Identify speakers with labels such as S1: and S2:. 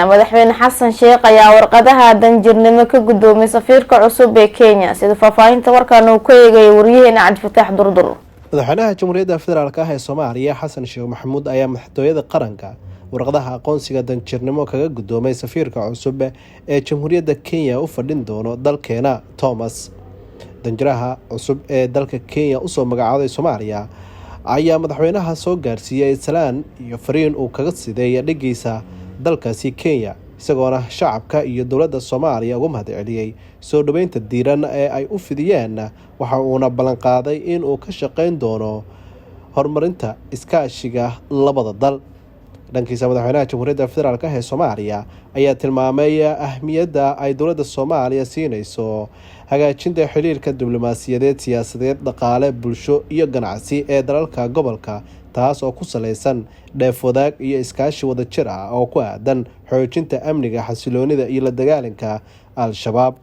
S1: madaxweyne xasan sheekh ayaa warqadaha danjirnimo ka gudoomiyay safiirka cusub ee Kenya sida faafahinta warkan uu ka eegay wariyaheena Cabdi Fataax Durdur.
S2: madaxweynaha jamhuuriyadda federaalka ah ee Soomaaliya xasan sheekh maxamuud ayaa madaxtooyada qaranka warqadaha aqoonsiga danjirnimo kaga gudoomay safiirka cusub ee jamhuuriyadda Kenya u fadhin doono dalkeena Thomas. danjiraha cusub ee dalka Kenya u soo magacaabay Soomaaliya ayaa madaxweynaha soo gaarsiiyay salaan iyo fariin uu kaga siday dhigaysa dalkaasi Kenya isagoona shacabka iyo dowladda Soomaaliya ugu mahadceliyay soo dhaweynta diiran ee ay u fidiyeen waxa uuna ballan qaaday in uu ka shaqeyn doono horumarinta iskaashiga labada dal. dhankiisa madaxweynaha jamhuuriyadda federaalka ah ee Soomaaliya ayaa tilmaamay ahmiyadda ay dowladda Soomaaliya siinayso hagaajinta xiriirka diblomaasiyadeed, siyaasadeed, dhaqaale, bulsho iyo ganacsi ee dalalka gobolka taas oo ku saleysan dheef wadaag iyo iskaashi wadajir ah oo ku aadan xoojinta amniga, xasiloonida iyo la dagaalanka al-shabaab.